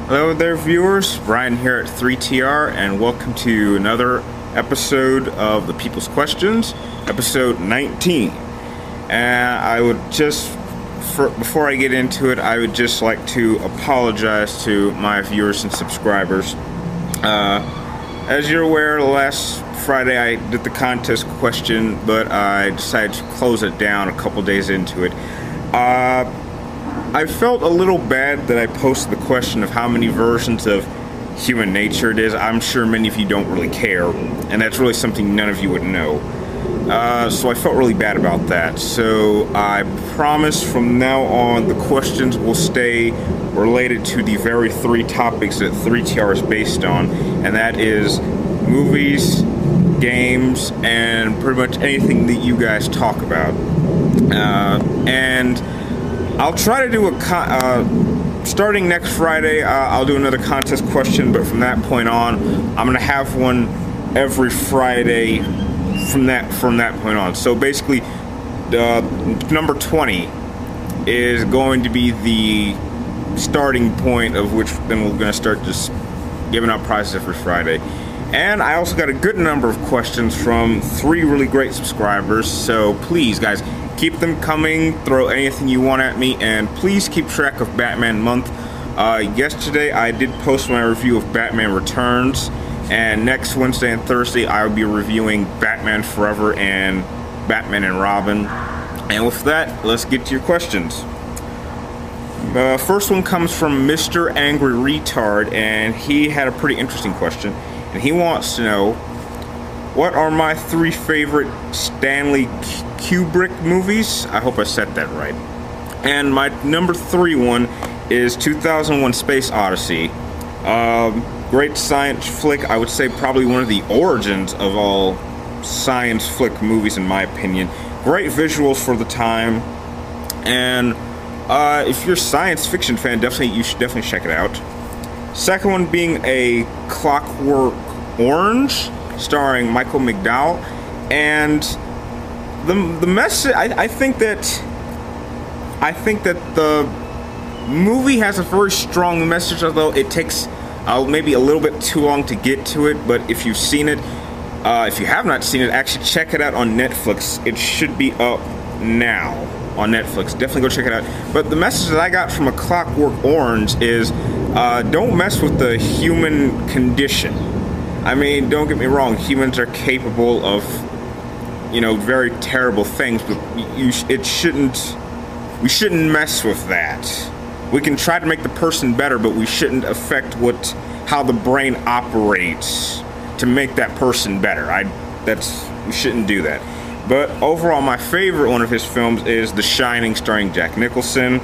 Hello there, viewers. Brian here at 3TR, and welcome to another episode of the People's Questions, episode 19. And I would just, before I get into it, I would just like to apologize to my viewers and subscribers. As you're aware, last Friday I did the contest question, but I decided to close it down a couple days into it. I felt a little bad that I posted the question of how many versions of human nature it is. I'm sure many of you don't really care, and that's really something none of you would know. So I felt really bad about that. So I promise from now on the questions will stay related to the very three topics that 3TR is based on, and that is movies, games, and pretty much anything that you guys talk about. And I'll try to do starting next Friday, I'll do another contest question, but from that point on, I'm going to have one every Friday from that point on. So basically, number 20 is going to be the starting point of which then we're going to start just giving out prizes every Friday. And I also got a good number of questions from 3 really great subscribers, so please, guys, keep them coming, throw anything you want at me, and please keep track of Batman Month. Yesterday I did post my review of Batman Returns, and next Wednesday and Thursday I will be reviewing Batman Forever and Batman and Robin. And with that, let's get to your questions. First one comes from Mr. Angry Retard, and he had a pretty interesting question, and he wants to know, what are my 3 favorite Stanley Kubrick movies? I hope I said that right. And my number 3 one is 2001 Space Odyssey. Great science flick. I would say probably one of the origins of all science flick movies in my opinion. Great visuals for the time. And if you're a science fiction fan, you should definitely check it out. Second one being A Clockwork Orange, starring Michael McDowell, and the message. I think that the movie has a very strong message, although it takes maybe a little bit too long to get to it. But if you've seen it, if you have not seen it, actually check it out on Netflix. It should be up now on Netflix. Definitely go check it out. But the message that I got from A Clockwork Orange is don't mess with the human condition. I mean, don't get me wrong, humans are capable of, very terrible things, but we shouldn't mess with that. We can try to make the person better, but we shouldn't affect how the brain operates to make that person better. We shouldn't do that. But overall, my favorite one of his films is The Shining, starring Jack Nicholson.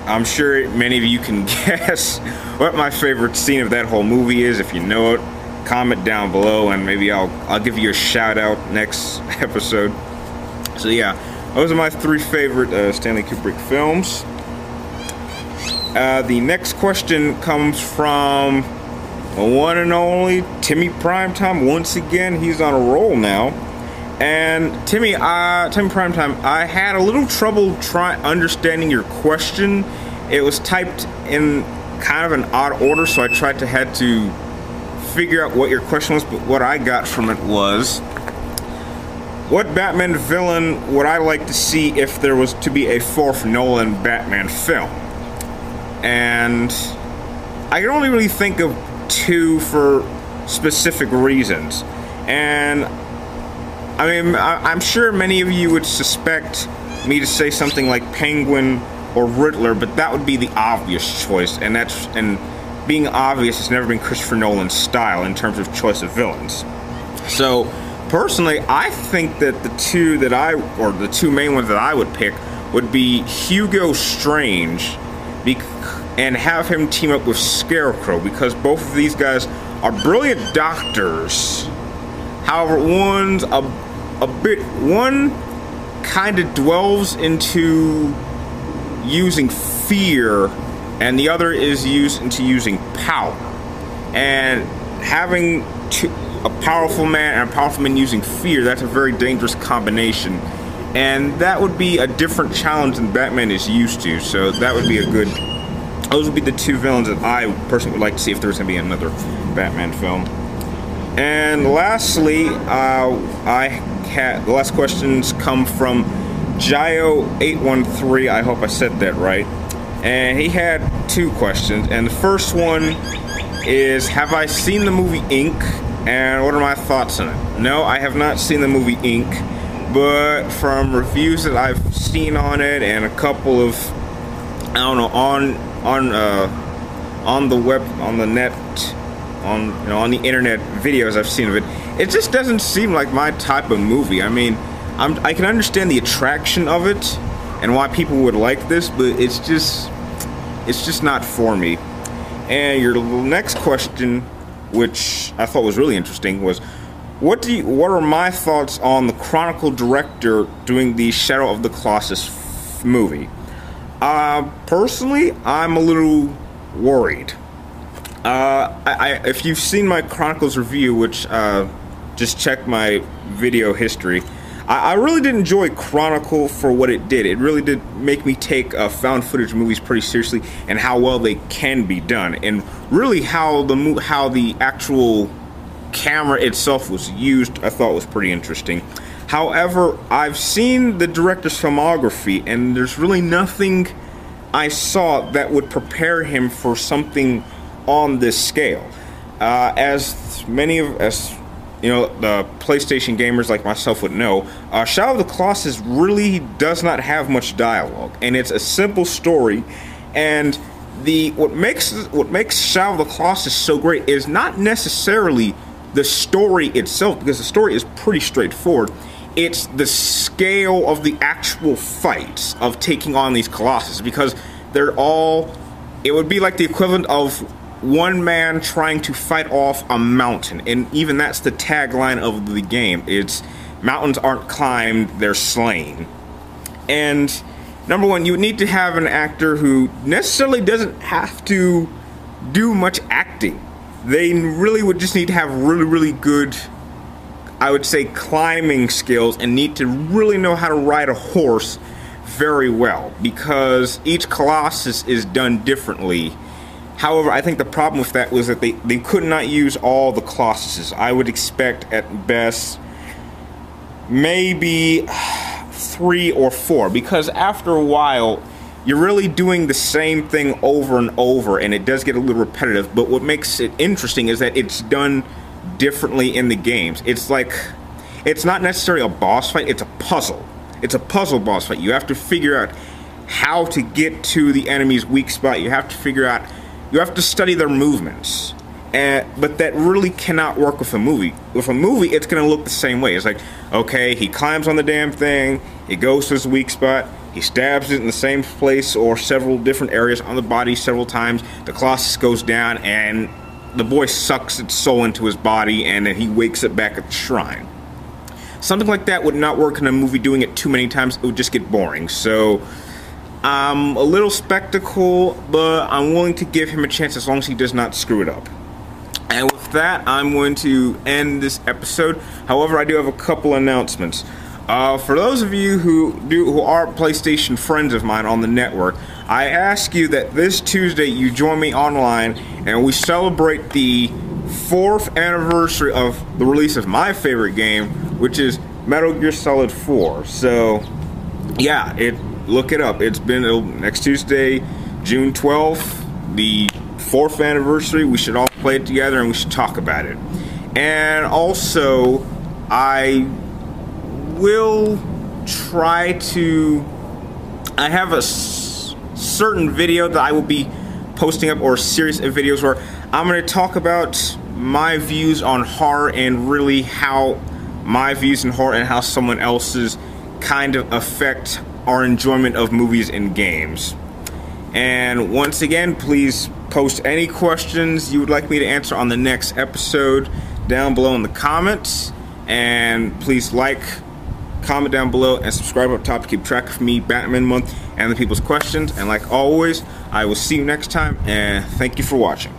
I'm sure many of you can guess what my favorite scene of that whole movie is. If you know it, comment down below, and maybe I'll give you a shout out next episode. So yeah, those are my 3 favorite Stanley Kubrick films. The next question comes from the one and only Timmy Primetime. Once again, he's on a roll now. And Timmy Primetime, I had a little trouble understanding your question. It was typed in kind of an odd order, so I had to figure out what your question was, but what I got from it was, what Batman villain would I like to see if there was to be a 4th Nolan Batman film? And I can only really think of 2 for specific reasons. And I mean, I'm sure many of you would suspect me to say something like Penguin or Riddler, but that would be the obvious choice, and being obvious has never been Christopher Nolan's style in terms of choice of villains. So personally, I think that the 2 main ones that I would pick would be Hugo Strange, and have him team up with Scarecrow, because both of these guys are brilliant doctors. However, one kind of dwells into using fear, and the other is into using power. And having a powerful man and a powerful man using fear, that's a very dangerous combination. And that would be a different challenge than Batman is used to, so that would be a good those would be the two villains that I personally would like to see if there's going to be another Batman film. And lastly, the last questions come from Gio813. I hope I said that right. And he had two questions. And the first one is, have I seen the movie Ink? And what are my thoughts on it? No, I have not seen the movie Ink. But from reviews that I've seen on it and a couple of, I don't know, on the web, on the net, on the internet videos I've seen of it, it just doesn't seem like my type of movie. I mean, I can understand the attraction of it and why people would like this, but it's just not for me. And your next question, which I thought was really interesting, was what are my thoughts on the Chronicle director doing the Shadow of the Colossus movie? Personally, I'm a little worried. If you've seen my Chronicles review, which just check my video history, I really did enjoy Chronicle for what it did. It really did make me take found footage movies pretty seriously and how well they can be done, and really how the actual camera itself was used. I thought was pretty interesting. However, I've seen the director's filmography, and there's really nothing I saw that would prepare him for something on this scale. As you know, the PlayStation gamers like myself would know, Shadow of the Colossus really does not have much dialogue, and it's a simple story. And what makes Shadow of the Colossus so great is not necessarily the story itself, because the story is pretty straightforward. It's the scale of the actual fights of taking on these Colossus, because it would be like the equivalent of one man trying to fight off a mountain, and even that's the tagline of the game. It's mountains aren't climbed, they're slain. And number one, you would need to have an actor who necessarily doesn't have to do much acting. They really would just need to have really good, I would say, climbing skills, and need to really know how to ride a horse very well, because each Colossus is done differently. However, I think the problem with that was that they could not use all the Colossuses. I would expect at best maybe 3 or 4, because after a while you're really doing the same thing over and over, and it does get a little repetitive. But what makes it interesting is that it's done differently in the games. It's like, it's not necessarily a boss fight, it's a puzzle. It's a puzzle boss fight. You have to figure out how to get to the enemy's weak spot. You have to study their movements. But that really cannot work with a movie. With a movie, it's going to look the same way. It's like, okay, he climbs on the damn thing, he goes to his weak spot, he stabs it in the same place or several different areas on the body several times, the Colossus goes down, and the boy sucks its soul into his body, and then he wakes it back at the shrine. Something like that would not work in a movie. Doing it too many times, it would just get boring. So I'm a little skeptical, but I'm willing to give him a chance as long as he does not screw it up. And with that, I'm going to end this episode. However, I do have a couple announcements. For those of you who are PlayStation friends of mine on the network, I ask you that this Tuesday you join me online and we celebrate the 4th anniversary of the release of my favorite game, which is Metal Gear Solid 4. So, yeah, look it up. It's been next Tuesday, June 12th, the 4th anniversary. We should all play it together and we should talk about it. And also, I will try to, I have a certain video that I will be posting up, or a series of videos where I'm going to talk about my views on horror, and really how my views on horror and how someone else's kind of affect our enjoyment of movies and games. And once again, please post any questions you would like me to answer on the next episode down below in the comments. And please comment down below, and subscribe up top to keep track of me, Batman Month, and the people's questions. And like always, I will see you next time, and thank you for watching.